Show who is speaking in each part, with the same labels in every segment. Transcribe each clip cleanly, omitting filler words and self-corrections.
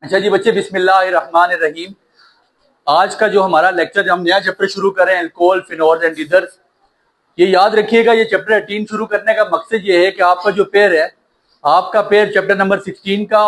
Speaker 1: अच्छा जी बच्चे, बिस्मिल्लाहिर्रहमानिर्रहीम। आज का जो हमारा लेक्चर, हम नया चैप्टर शुरू कर रहे हैं, अल्कोहल, फिनोल्स एंड ईथर्स। ये याद रखिएगा, ये चैप्टर 18 शुरू करने का मकसद ये है कि आपका जो पेयर है, आपका पेयर चैप्टर नंबर 16 का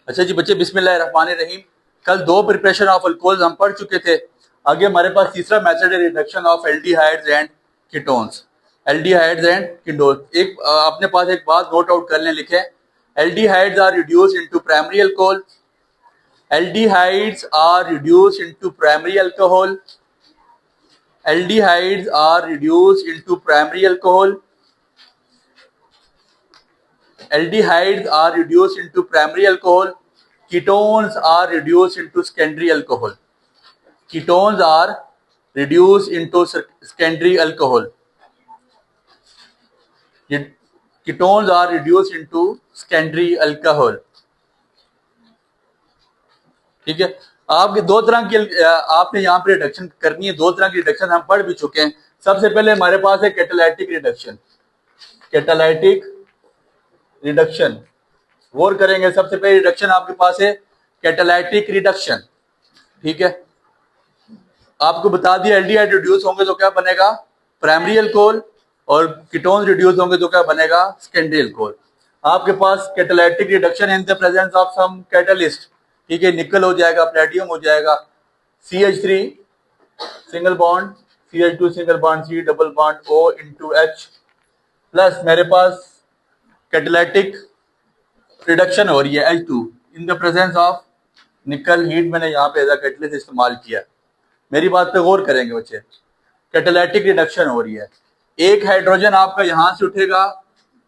Speaker 1: अच्छा जी बच्चे, बिस्मिल्लाहिर्रहमानिर्रहीम। कल 2 प्रिपरेशन ऑफ अल्कोहल्स हम पढ़ चुके थे। आगे हमारे पास तीसरा मेथड है reduction of aldehydes and ketones. Aldehydes and ketones, एक अपने पास एक बात नोट आउट कर लें, लिखें। Aldehydes are reduced into primary alcohol. Aldehydes are reduced into primary alcohol. Aldehydes are reduced into primary alcohol. Aldehydes are reduced into primary alcohol. Ketones are reduced into secondary alcohol. Ketones are reduced into secondary alcohol. Ketones are reduced into secondary alcohol. ठीक है। आपके दो तरह की आपने यहाँ पे reduction करनी है। 2 तरह की रिडक्शन हम पढ़ भी चुके हैं। सबसे पहले हमारे पास है कैटालाइटिक रिडक्शन। कैटालाइटिक रिडक्शन वो करेंगे। सबसे पहले रिडक्शन आपके पास है कैटालाइटिक रिडक्शन। ठीक है, आपको बता दिया एल्डिहाइड रिड्यूस होंगे तो क्या बनेगा, प्राइमरी अल्कोहल, और कीटोन्स रिड्यूस होंगे तो क्या बनेगा, सेकेंडरी अल्कोहल। आपके पास catalytic reduction in the presence of some catalyst. ठीक है, निकल हो जाएगा, प्लेटियम हो जाएगा, CH3 single bond, CH2 single bond, C double bond O into H, plus मेरे पास कैटालाइटिक रिडक्शन हो रही है H2 in the presence of nickel. Heat मैंने यहाँ पे एज अ कैटलिस्ट इस्तेमाल किया। मेरी बात पे गौर करेंगे बच्चे। कैटालाइटिक रिडक्शन हो रही है, एक हाइड्रोजन आपका यहां से उठेगा,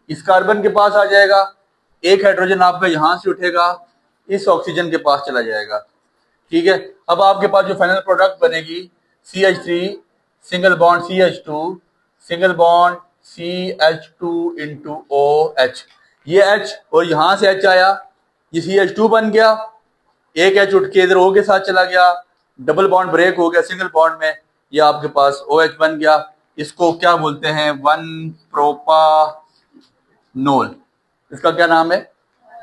Speaker 1: इस कार्बन के पास आ जाएगा, एक हाइड्रोजन आपका यहां से उठेगा, इस ऑक्सीजन के पास चला जाएगा। ठीक है, अब आपके पास जो फाइनल प्रोडक्ट बनेगी CH3 single bond CH2 single bond CH2 into OH। ये H और यहां से H आया, ये CH2 बन गया, एक H उठ के इधर O के साथ चला गया, डबल बॉन्ड ब्रेक हो गया सिंगल बॉन्ड में, ये आपके पास OH बन गया। इसको क्या बोलते हैं, 1 प्रोपानोल। इसका क्या नाम है,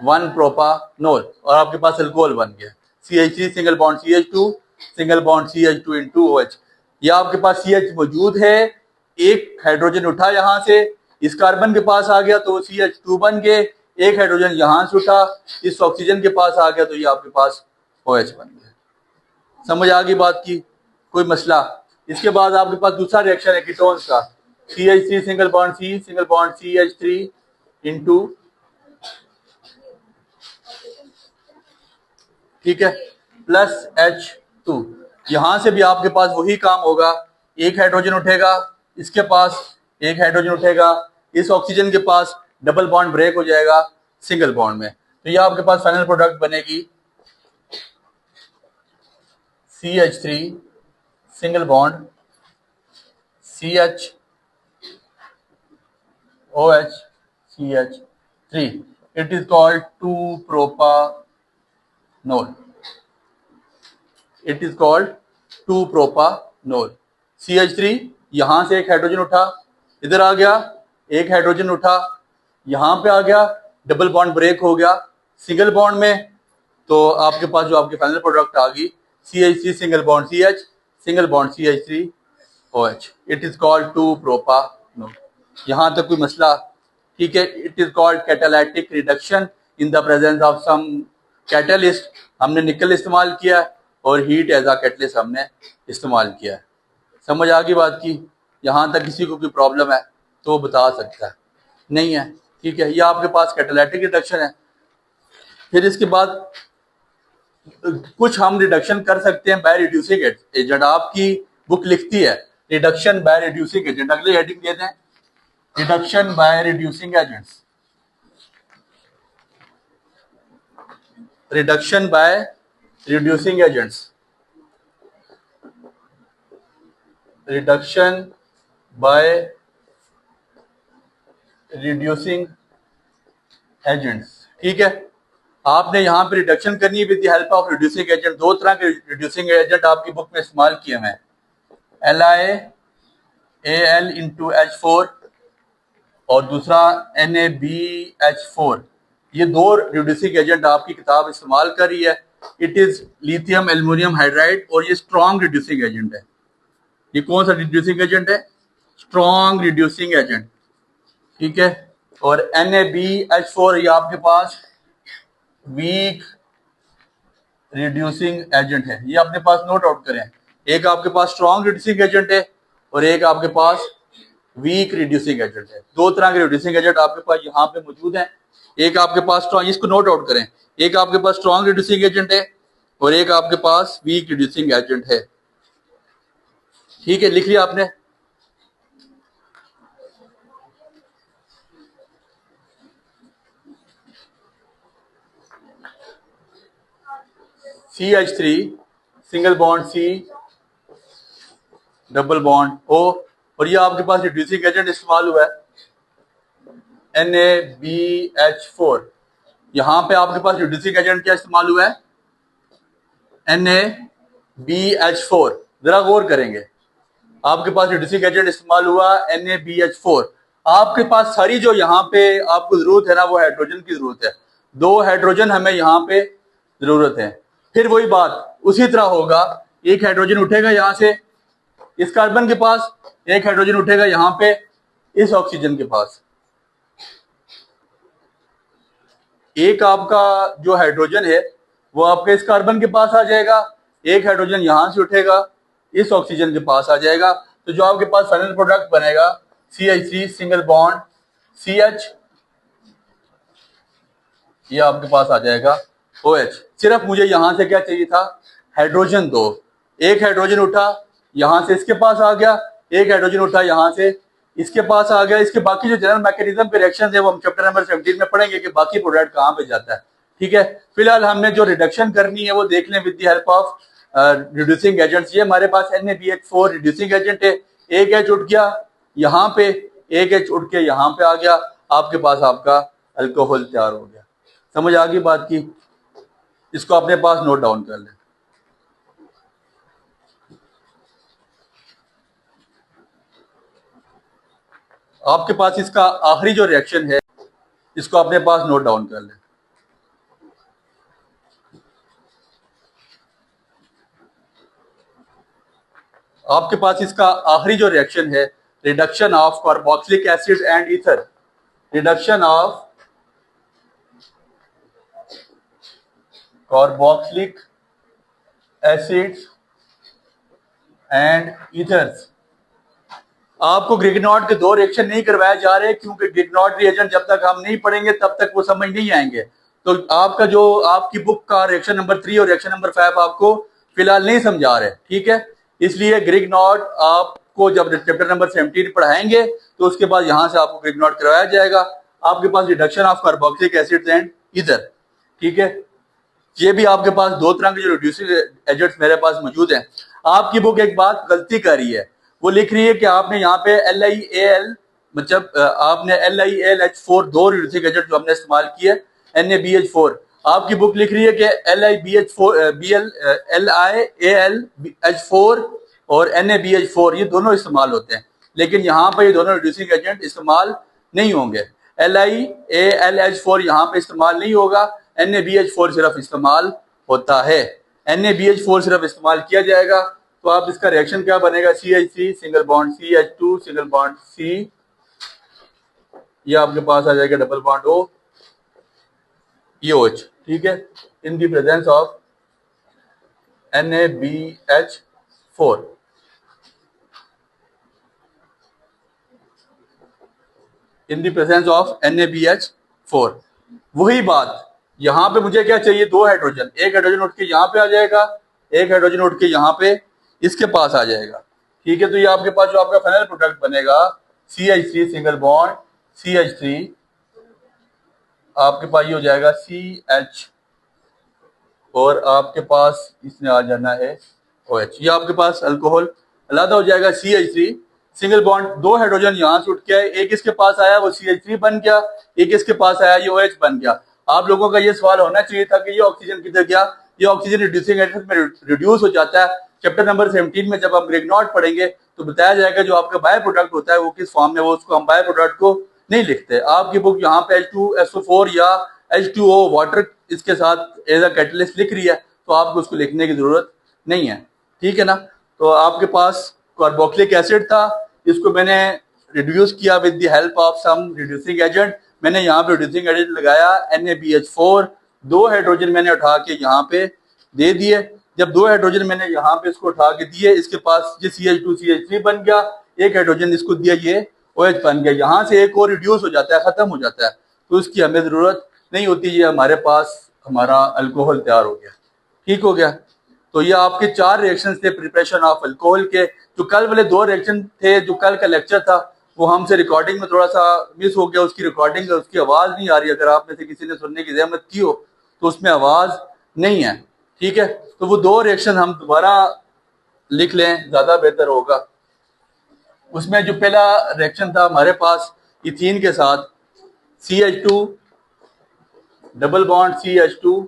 Speaker 1: 1 प्रोपानोल। और आपके पास अल्कोहल बन गया CH3 single bond CH2 single bond CH2 into OH। ये आपके पास CH मौजूद है, एक हाइड्रोजन उठा यहां से, इस कार्बन के पास आ गया तो CH2 बन गए, एक हाइड्रोजन यहां से उठा, इस ऑक्सीजन के पास आ गया तो ये आपके पास OH बन गया। समझ आ गई बात की, कोई मसला। इसके बाद आपके पास दूसरा रिएक्शन है कीटोन्स का, CH3 single bond C single bond CH3 into, ठीक है, प्लस H2। यहां से भी आपके पास वही काम होगा, एक हाइड्रोजन उठेगा, इसके पास एक हाइड्रोजन उठेगा, इस ऑक्सीजन के पास डबल बॉन्ड ब्रेक हो जाएगा सिंगल बॉन्ड में, तो ये आपके पास फाइनल प्रोडक्ट बनेगी CH3 single bond CH OH CH3। It is called 2 propanol. It is called 2 propanol. CH3 यहां से एक हाइड्रोजन उठा, इधर आ गया, एक हाइड्रोजन उठा, यहां पे आ गया, डबल बॉन्ड ब्रेक हो गया सिंगल बॉन्ड में, तो आपके पास जो आपकी फाइनल प्रोडक्ट आ गई CH3 single bond CH single bond CH3 OH। It is called 2 propanol. यहां तक कोई मसला, ठीक है। It is called catalytic reduction in the presence of some catalyst. हमने निकल इस्तेमाल किया और हीट एज अ कैटलिस्ट हमने इस्तेमाल किया। समझ आ गई बात की। यहाँ तक किसी को कोई प्रॉब्लम है तो वो बता सकता है, नहीं है, ठीक है। ये आपके पास कैटालाइटिक रिडक्शन है। फिर इसके बाद कुछ हम रिडक्शन कर सकते हैं बाय रिड्यूसिंग एजेंट। आपकी बुक लिखती है रिडक्शन बाय रिड्यूसिंग एजेंट, अगले हेडिंग देते हैं reduction by reducing agents. Reduction by reducing agents, reduction by reducing agents, ठीक है। आपने यहाँ पे रिडक्शन करनी है with the help of reducing agent. 2 तरह के रिड्यूसिंग एजेंट आपकी बुक में इस्तेमाल किए हैं, LiAl इंटू H4 और दूसरा NaBH4। ये 2 रिड्यूसिंग एजेंट आपकी किताब इस्तेमाल कर रही है। It is lithium aluminium hydride और ये स्ट्रॉन्ग रिड्यूसिंग एजेंट है। ये कौन सा रिड्यूसिंग एजेंट है, स्ट्रॉन्ग रिड्यूसिंग एजेंट, ठीक है। और NaBH4 ये आपके पास वीक रिड्यूसिंग एजेंट है, ये अपने पास नोट आउट करें। एक आपके पास स्ट्रॉन्ग रिड्यूसिंग एजेंट है और एक आपके पास वीक रिड्यूसिंग एजेंट है। दो तरह के रिड्यूसिंग एजेंट आपके पास यहाँ पे मौजूद हैं। एक आपके पास स्ट्रॉन्ग, इसको नोट आउट करें, एक आपके पास स्ट्रॉन्ग रिड्यूसिंग एजेंट है और एक आपके पास वीक रिड्यूसिंग एजेंट है। ठीक है, लिख लिया आपने। CH3 single bond C double bond O, और ये आपके पास रिड्यूसिंग एजेंट इस्तेमाल हुआ है NaBH4। यहां पे आपके पास रिड्यूसिंग एजेंट क्या इस्तेमाल हुआ है? NaBH4। जरा गौर करेंगे, आपके पास रिड्यूसिंग एजेंट इस्तेमाल हुआ NaBH4। आपके पास सारी जो यहाँ पे आपको जरूरत है ना, वो हाइड्रोजन की जरूरत है। दो हाइड्रोजन हमें यहाँ पे जरूरत है। फिर वही बात उसी तरह होगा, एक हाइड्रोजन उठेगा यहाँ से इस कार्बन के पास, एक हाइड्रोजन उठेगा यहाँ पे इस ऑक्सीजन के पास। एक आपका जो हाइड्रोजन है वो आपके इस कार्बन के पास आ जाएगा, एक हाइड्रोजन यहां से उठेगा इस ऑक्सीजन के पास आ जाएगा। तो जो आपके पास फाइनल प्रोडक्ट बनेगा CH3 सिंगल बॉन्ड CH, ये आपके पास आ जाएगा OH। सिर्फ मुझे यहां से क्या चाहिए था? हाइड्रोजन दो। एक हाइड्रोजन उठा यहां से इसके पास आ गया, एक हाइड्रोजन उठा यहां से इसके पास आ गया। इसके बाकी जो जनरल मैकेनिज्म के रिएक्शन है वो हम चैप्टर नंबर 17 में पढ़ेंगे कि बाकी प्रोडक्ट कहाँ पे जाता है। ठीक है, फिलहाल हमने जो रिडक्शन करनी है वो देख लें with the help of reducing agents. ये हमारे पास NaBH4 रिड्यूसिंग एजेंट है। एक H उठ गया यहाँ पे, एक H उठ के यहाँ पे आ गया, आपके पास आपका अल्कोहल तैयार हो गया। समझ आ गई बात की? इसको अपने पास नोट डाउन कर लें। आपके पास इसका आखिरी जो रिएक्शन है इसको अपने पास नोट डाउन कर लें। आपके पास इसका आखिरी जो रिएक्शन है, reduction of carboxylic acid and ether, reduction of carboxylic acids and ethers. आपको ग्रिग्नॉट के दो रिएक्शन नहीं करवाए जा रहे क्योंकि ग्रिग्नॉट रिएजेंट जब तक हम नहीं पढ़ेंगे तब तक वो समझ नहीं आएंगे। तो आपका जो आपकी बुक का रिएक्शन नंबर 3 और रिएक्शन नंबर 5 आपको फिलहाल नहीं समझा रहे। ठीक है, इसलिए ग्रिग्नॉट आपको जब चैप्टर नंबर 17 पढ़ाएंगे तो उसके बाद यहां से आपको ग्रिग्नॉट करवाया जाएगा। आपके पास reduction of carboxylic acids and ether. ठीक है, ये भी आपके पास दो तरह के जो रिड्यूसिंग एजेंट्स मेरे पास मौजूद हैं। आपकी बुक एक बात गलती कर रही है, वो लिख रही है कि आपने यहाँ पे LiAl, मतलब आपने LiAlH4 दो रिड्यूसिंग एजेंट जो हमने इस्तेमाल किए NaBH4। आपकी बुक लिख रही है कि LiAlH4 और NaBH4 ये दोनों इस्तेमाल होते हैं, लेकिन यहाँ पे ये दोनों रिड्यूसिंग एजेंट इस्तेमाल नहीं होंगे। LiAlH4 यहाँ पे इस्तेमाल नहीं होगा, NaBH4 सिर्फ इस्तेमाल होता है। NaBH4 सिर्फ इस्तेमाल किया जाएगा। तो आप इसका रिएक्शन क्या बनेगा? CH3 single bond CH2 single bond C, ये आपके पास आ जाएगा डबल बॉन्ड O, ये OH। ठीक है, in the presence of NaBH4। In the presence of NaBH4। वही बात यहां पे मुझे क्या चाहिए? दो हाइड्रोजन, एक हाइड्रोजन उठ के यहां पे आ जाएगा, एक हाइड्रोजन उठ के यहां पे इसके पास आ जाएगा। ठीक है, तो ये आपके पास जो आपका फाइनल प्रोडक्ट बनेगा CH3 सिंगल बॉन्ड CH3, आपके पास ये हो जाएगा CH और आपके पास इसने आ जाना है OH। ये आपके पास अल्कोहल अलग हो जाएगा। CH3 सिंगल बॉन्ड, दो हाइड्रोजन यहां से उठ के आए, एक इसके पास आया वो CH3 बन गया, एक इसके पास आया ये OH बन गया। आप लोगों का ये सवाल होना चाहिए था कि ये ऑक्सीजन किधर गया? ये ऑक्सीजन रिड्यूसिंग एजेंट में रिड्यूस हो जाता है। चैप्टर नंबर 17 में जब हम ग्रिग्नॉट पढ़ेंगे तो बताया जाएगा जो आपका बाय प्रोडक्ट होता है वो किस फॉर्म में, वो उसको हम बाय प्रोडक्ट को नहीं लिखते। आपकी बुक यहाँ पे H2SO4 या H2O वाटर इसके साथ एज अ कैटलिस्ट लिख रही है, तो आपको उसको लिखने की जरूरत नहीं है। ठीक है ना, तो आपके पास कार्बोक्सिलिक एसिड था, इसको मैंने रिड्यूस किया with the help of some reducing agent. मैंने यहाँ पे रिड्यूसिंग एजेंट लगाया NaBH4, दो हाइड्रोजन मैंने उठा के यहाँ पे दे दिए। जब 2 हाइड्रोजन मैंने यहाँ पे इसको उठा के दिए, इसके पास ये CH2 CH3 बन गया, एक हाइड्रोजन इसको दिया, ये OH बन गया। यहाँ से एक और रिड्यूस हो जाता है, खत्म हो जाता है, तो उसकी हमें जरूरत नहीं होती। ये हमारे पास हमारा अल्कोहल तैयार हो गया, ठीक हो गया। तो ये आपके 4 रिएक्शन थे प्रिपरेशन ऑफ अल्कोहल के। जो कल वाले 2 रिएक्शन थे, जो कल का लेक्चर था, वो हमसे रिकॉर्डिंग में थोड़ा सा मिस हो गया। उसकी रिकॉर्डिंग, उसकी आवाज नहीं आ रही। अगर आप में से किसी ने सुनने की जहमत की हो तो उसमें आवाज नहीं है, ठीक है। तो वो 2 रिएक्शन हम दोबारा लिख लें, ज्यादा बेहतर होगा। उसमें जो पहला रिएक्शन था हमारे पास इथीन के साथ CH2 double bond CH2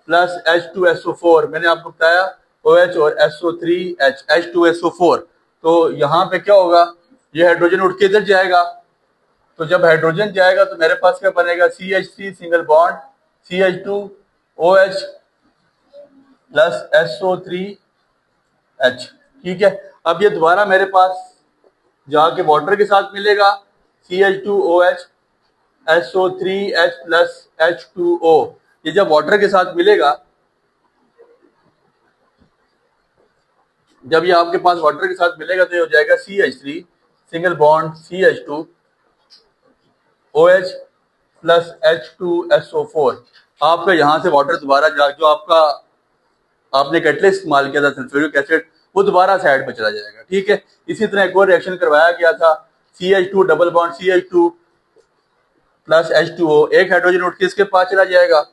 Speaker 1: plus H2SO4, मैंने आपको बताया OH और SO3H H2SO4। तो यहाँ पे क्या होगा, ये हाइड्रोजन उठ के इधर जाएगा। तो जब हाइड्रोजन जाएगा तो मेरे पास क्या बनेगा, CH3 single bond CH2OH plus SO3H, ठीक है। अब ये दोबारा मेरे पास जाके वाटर के साथ मिलेगा, CH2OH SO3H प्लस H2O। ये जब वाटर के साथ मिलेगा, जब ये आपके पास वाटर के साथ मिलेगा तो ये हो जाएगा CH3 single bond CH2 OH plus H2SO4। आपका यहाँ से वाटर दोबारा जो आपका आपने कैटलिस्ट इस्तेमाल किया था सल्फ्यूरिक एसिड, वो दोबारा साइड पर चला जाएगा, ठीक है। इसी तरह एक और रिएक्शन करवाया गया था, CH2 double bond CH2 plus H2O, एक हाइड्रोजन उठ के इसके पास चला जाएगा,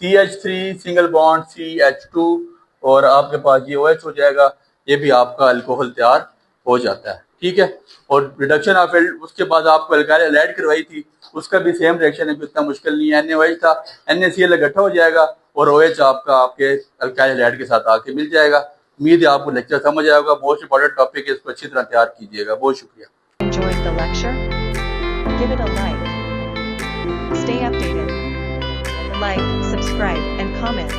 Speaker 1: CH3 सिंगल बॉन्ड CH2, और आपके पास ये OH हो जाएगा। ये भी आपका अल्कोहल तैयार हो जाता है, ठीक है। और रिडक्शन ऑफ एल्ड, उसके बाद आपको अल्काइल हैलाइड करवाई थी, उसका भी सेम रिएक्शन है, इतना मुश्किल नहीं है। NaOH था, NaCl इकट्ठा हो जाएगा और OH आपका आपके अल्काइल हैलाइड के साथ आके मिल जाएगा। उम्मीद है आपको लेक्चर समझ आएगा। बहुत इंपॉर्टेंट टॉपिक है, इसको अच्छी तरह तैयार कीजिएगा। बहुत शुक्रिया।
Speaker 2: Enjoyed the lecture? Give it a like. Stay updated. Like, subscribe, and comment.